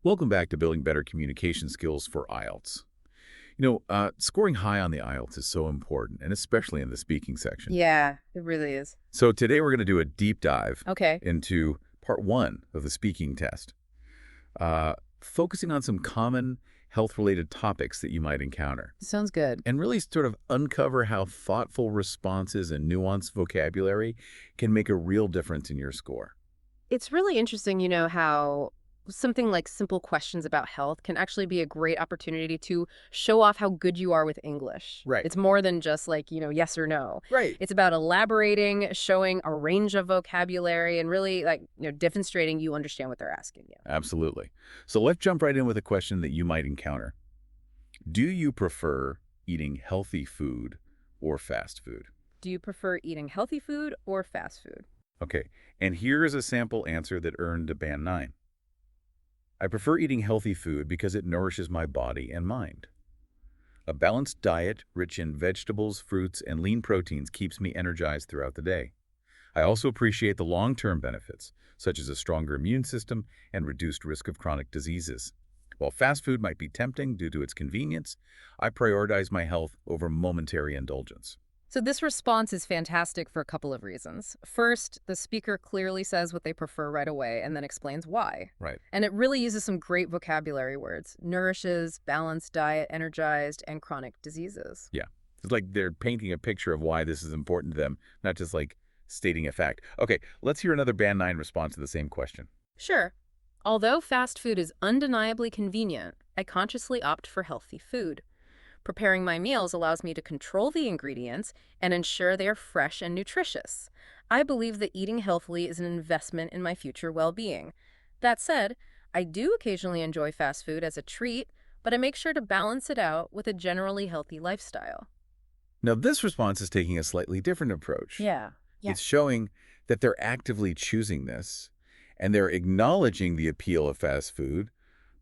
Welcome back to Building Better Communication Skills for IELTS. Scoring high on the IELTS is so important, and especially in the speaking section. Yeah, it really is. So today we're going to do a deep dive Okay. into part one of the speaking test, focusing on some common health-related topics that you might encounter, Sounds good. and really sort of uncover how thoughtful responses and nuanced vocabulary can make a real difference in your score. It's really interesting, how something like simple questions about health can actually be a great opportunity to show off how good you are with English. Right. It's more than just like, yes or no. Right. It's about elaborating, showing a range of vocabulary, and really like, demonstrating you understand what they're asking you. Absolutely. So let's jump right in with a question that you might encounter. Do you prefer eating healthy food or fast food? Do you prefer eating healthy food or fast food? Okay, and here is a sample answer that earned a band 9. I prefer eating healthy food because it nourishes my body and mind. A balanced diet rich in vegetables, fruits, and lean proteins keeps me energized throughout the day. I also appreciate the long-term benefits, such as a stronger immune system and reduced risk of chronic diseases. While fast food might be tempting due to its convenience, I prioritize my health over momentary indulgence. So this response is fantastic for a couple of reasons. First, the speaker clearly says what they prefer right away and then explains why. Right. And it really uses some great vocabulary words: nourishes, balanced diet, energized, and chronic diseases. Yeah. It's like they're painting a picture of why this is important to them, not just like stating a fact. Okay, let's hear another Band 9 response to the same question. Sure. Although fast food is undeniably convenient, I consciously opt for healthy food. Preparing my meals allows me to control the ingredients and ensure they are fresh and nutritious. I believe that eating healthily is an investment in my future well-being. That said, I do occasionally enjoy fast food as a treat, but I make sure to balance it out with a generally healthy lifestyle. Now, this response is taking a slightly different approach. Yeah. Yeah. It's showing that they're actively choosing this, and they're acknowledging the appeal of fast food,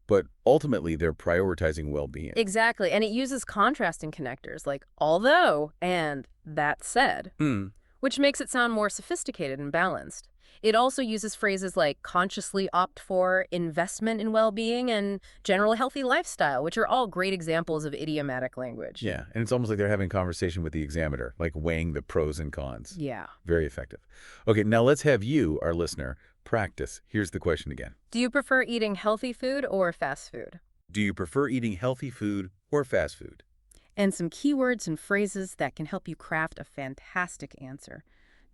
but ultimately they're prioritizing well-being. Exactly. And it uses contrasting connectors like although and that said, Hmm. which makes it sound more sophisticated and balanced. It also uses phrases like consciously opt for, investment in well-being, and general healthy lifestyle, which are all great examples of idiomatic language. Yeah, and it's almost like they're having a conversation with the examiner, like weighing the pros and cons. Yeah. Very effective. Okay, now let's have you, our listener, practice. Here's the question again. Do you prefer eating healthy food or fast food? Do you prefer eating healthy food or fast food? And some keywords and phrases that can help you craft a fantastic answer.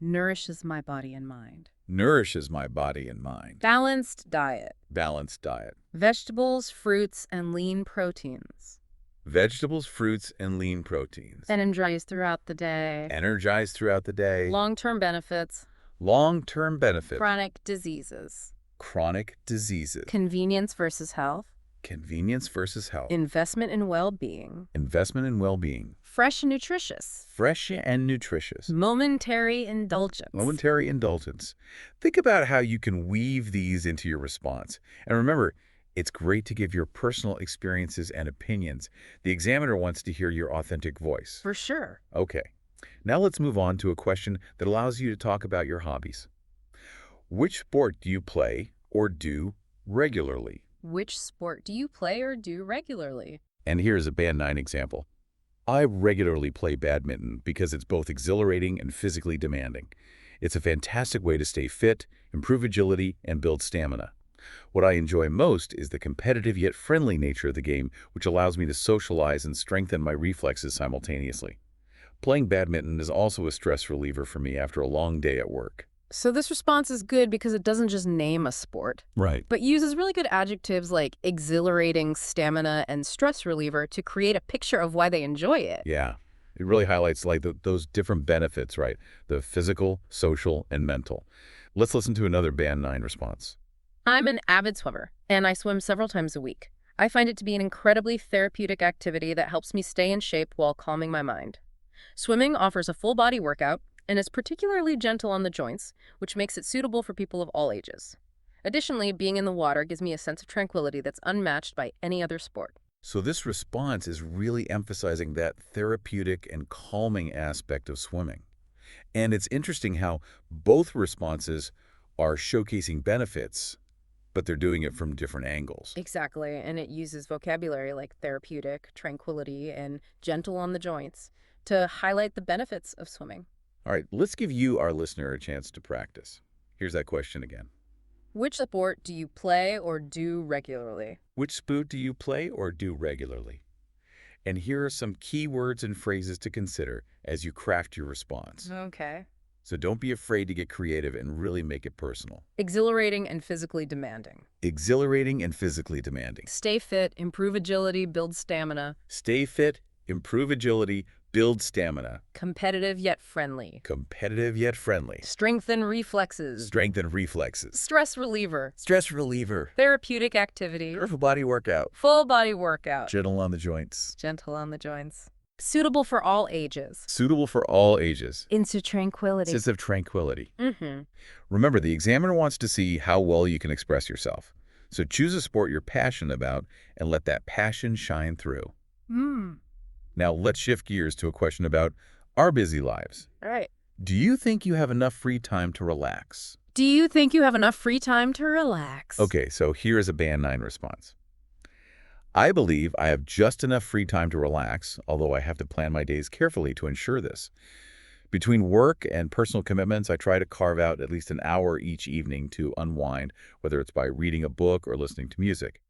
Nourishes my body and mind. Nourishes my body and mind. Balanced diet. Balanced diet. Vegetables, fruits, and lean proteins. Vegetables, fruits, and lean proteins. Energized throughout the day. Energized throughout the day. Long-term benefits. Long-term benefits. Chronic diseases. Chronic diseases. Convenience versus health. Convenience versus health. Investment in well-being. Investment in well-being. Fresh and nutritious. Fresh and nutritious. Momentary indulgence. Momentary indulgence. Think about how you can weave these into your response. And remember, it's great to give your personal experiences and opinions. The examiner wants to hear your authentic voice. For sure. Okay. Now let's move on to a question that allows you to talk about your hobbies. Which sport do you play or do regularly? Which sport do you play or do regularly? And here's a Band 9 example. I regularly play badminton because it's both exhilarating and physically demanding. It's a fantastic way to stay fit, improve agility, and build stamina. What I enjoy most is the competitive yet friendly nature of the game, which allows me to socialize and strengthen my reflexes simultaneously. Playing badminton is also a stress reliever for me after a long day at work. So this response is good because it doesn't just name a sport, Right. but uses really good adjectives like exhilarating, stamina, and stress reliever to create a picture of why they enjoy it. Yeah. It really highlights like those different benefits, right? The physical, social, and mental. Let's listen to another Band 9 response. I'm an avid swimmer, and I swim several times a week. I find it to be an incredibly therapeutic activity that helps me stay in shape while calming my mind. Swimming offers a full-body workout and is particularly gentle on the joints, which makes it suitable for people of all ages. Additionally, being in the water gives me a sense of tranquility that's unmatched by any other sport. So this response is really emphasizing that therapeutic and calming aspect of swimming. And it's interesting how both responses are showcasing benefits but they're doing it from different angles. Exactly, and it uses vocabulary like therapeutic, tranquility, and gentle on the joints to highlight the benefits of swimming. All right, let's give you, our listener, a chance to practice. Here's that question again. Which sport do you play or do regularly? Which sport do you play or do regularly? And here are some key words and phrases to consider as you craft your response. Okay. So don't be afraid to get creative and really make it personal. Exhilarating and physically demanding. Exhilarating and physically demanding. Stay fit, improve agility, build stamina. Stay fit, improve agility, build stamina. Competitive yet friendly. Competitive yet friendly. Strengthen reflexes. Strengthen reflexes. Stress reliever. Stress reliever. Therapeutic activity. Full body workout. Full body workout. Gentle on the joints. Gentle on the joints. Suitable for all ages. Suitable for all ages. Into tranquility. Sense of tranquility. Mm-hmm. Remember, the examiner wants to see how well you can express yourself. So choose a sport you're passionate about and let that passion shine through. Now let's shift gears to a question about our busy lives. All right. Do you think you have enough free time to relax? Do you think you have enough free time to relax? Okay, so here is a Band 9 response. I believe I have just enough free time to relax, although I have to plan my days carefully to ensure this. Between work and personal commitments, I try to carve out at least an hour each evening to unwind, whether it's by reading a book or listening to music.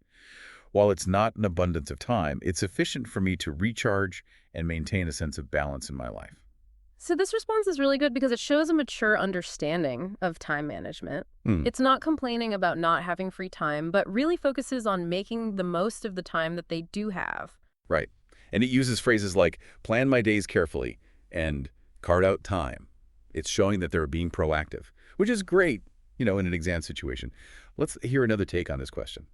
While it's not an abundance of time, it's sufficient for me to recharge and maintain a sense of balance in my life. So this response is really good because it shows a mature understanding of time management. Hmm. It's not complaining about not having free time, but really focuses on making the most of the time that they do have. Right. And it uses phrases like, plan my days carefully and carve out time. It's showing that they're being proactive, which is great, in an exam situation. Let's hear another take on this question.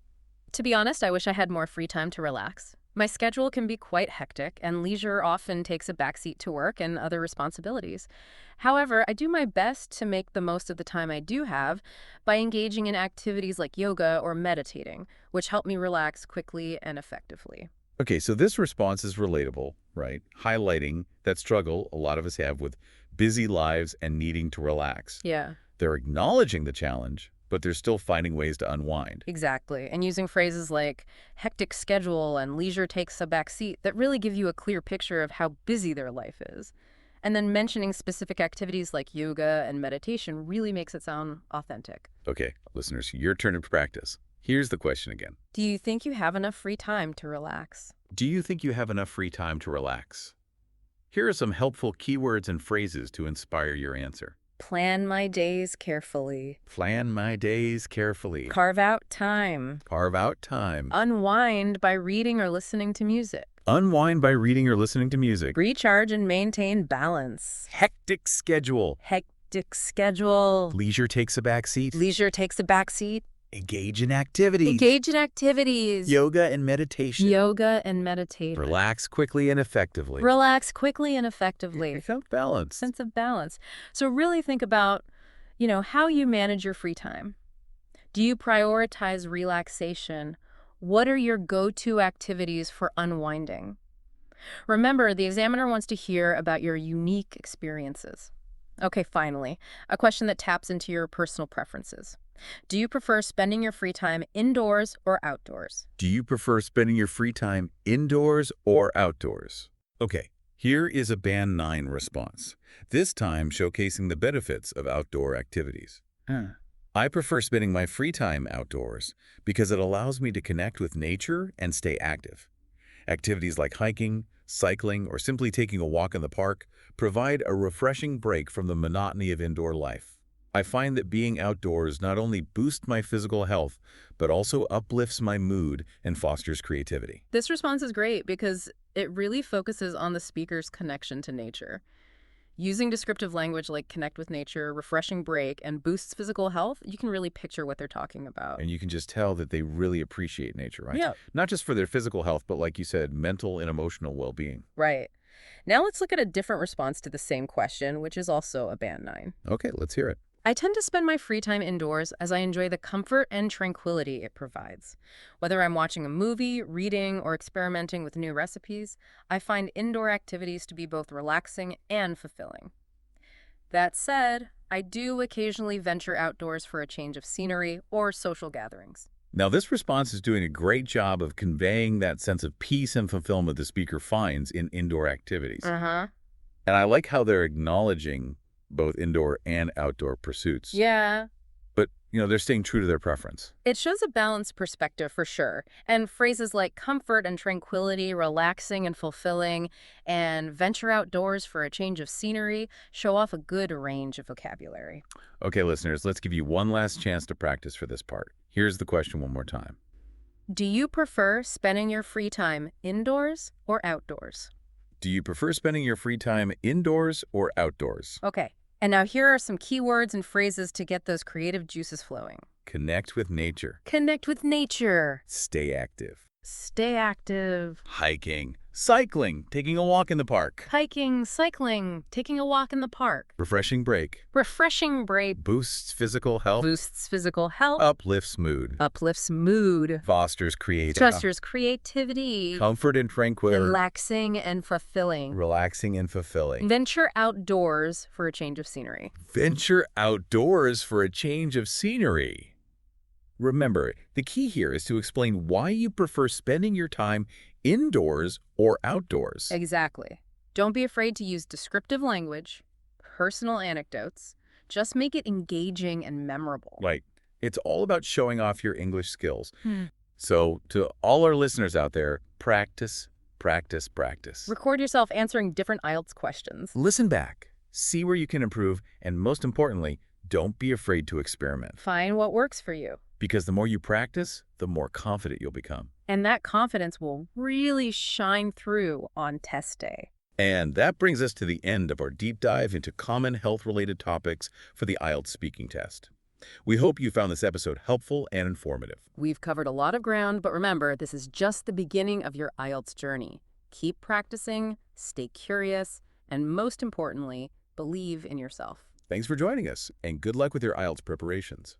To be honest, I wish I had more free time to relax. My schedule can be quite hectic, and leisure often takes a backseat to work and other responsibilities. However, I do my best to make the most of the time I do have by engaging in activities like yoga or meditating, which help me relax quickly and effectively. Okay, so this response is relatable, right? Highlighting that struggle a lot of us have with busy lives and needing to relax. Yeah. They're acknowledging the challenge, but they're still finding ways to unwind. Exactly. And using phrases like hectic schedule and leisure takes a back seat that really give you a clear picture of how busy their life is. And then mentioning specific activities like yoga and meditation really makes it sound authentic. Okay, listeners, your turn to practice. Here's the question again. Do you think you have enough free time to relax? Do you think you have enough free time to relax? Here are some helpful keywords and phrases to inspire your answer. Plan my days carefully. Plan my days carefully. Carve out time. Carve out time. Unwind by reading or listening to music. Unwind by reading or listening to music. Recharge and maintain balance. Hectic schedule. Hectic schedule. Leisure takes a back seat. Leisure takes a back seat. Engage in activities. Engage in activities. Yoga and meditation. Yoga and meditation. Relax quickly and effectively. Relax quickly and effectively. Sense of balance. Sense of balance. So really think about, how you manage your free time. Do you prioritize relaxation? What are your go-to activities for unwinding? Remember, the examiner wants to hear about your unique experiences. Okay, finally, a question that taps into your personal preferences. Do you prefer spending your free time indoors or outdoors? Do you prefer spending your free time indoors or outdoors? Okay, here is a Band 9 response, this time showcasing the benefits of outdoor activities. I prefer spending my free time outdoors because it allows me to connect with nature and stay active. Activities like hiking, cycling, or simply taking a walk in the park provide a refreshing break from the monotony of indoor life. I find that being outdoors not only boosts my physical health, but also uplifts my mood and fosters creativity. This response is great because it really focuses on the speaker's connection to nature. Using descriptive language like connect with nature, refreshing break, and boosts physical health, you can really picture what they're talking about. And you can just tell that they really appreciate nature, right? Yeah. Not just for their physical health, but like you said, mental and emotional well-being. Right. Now let's look at a different response to the same question, which is also a Band 9. Okay, let's hear it. I tend to spend my free time indoors as I enjoy the comfort and tranquility it provides. Whether I'm watching a movie, reading, or experimenting with new recipes, I find indoor activities to be both relaxing and fulfilling. That said, I do occasionally venture outdoors for a change of scenery or social gatherings. Now, this response is doing a great job of conveying that sense of peace and fulfillment the speaker finds in indoor activities. Uh-huh. And I like how they're acknowledging both indoor and outdoor pursuits. Yeah. But, they're staying true to their preference. It shows a balanced perspective for sure. And phrases like comfort and tranquility, relaxing and fulfilling, and venture outdoors for a change of scenery show off a good range of vocabulary. Okay, listeners, let's give you one last chance to practice for this part. Here's the question one more time. Do you prefer spending your free time indoors or outdoors? Do you prefer spending your free time indoors or outdoors? Okay. And now here are some keywords and phrases to get those creative juices flowing. Connect with nature. Connect with nature. Stay active. Stay active. Hiking. Cycling. Taking a walk in the park. Hiking, cycling, taking a walk in the park. Refreshing break. Refreshing break. Boosts physical health. Boosts physical health. Uplifts mood. Uplifts mood. Fosters creativity. Fosters creativity. Comfort and tranquility. Relaxing and fulfilling. Relaxing and fulfilling. Venture outdoors for a change of scenery. Venture outdoors for a change of scenery. Remember, the key here is to explain why you prefer spending your time indoors or outdoors. Exactly. Don't be afraid to use descriptive language, personal anecdotes. Just make it engaging and memorable. Right. It's all about showing off your English skills. Hmm. So, to all our listeners out there, practice, practice, practice. Record yourself answering different IELTS questions. Listen back, see where you can improve, and most importantly, don't be afraid to experiment. Find what works for you. Because the more you practice, the more confident you'll become. And that confidence will really shine through on test day. And that brings us to the end of our deep dive into common health-related topics for the IELTS speaking test. We hope you found this episode helpful and informative. We've covered a lot of ground, but remember, this is just the beginning of your IELTS journey. Keep practicing, stay curious, and most importantly, believe in yourself. Thanks for joining us, and good luck with your IELTS preparations.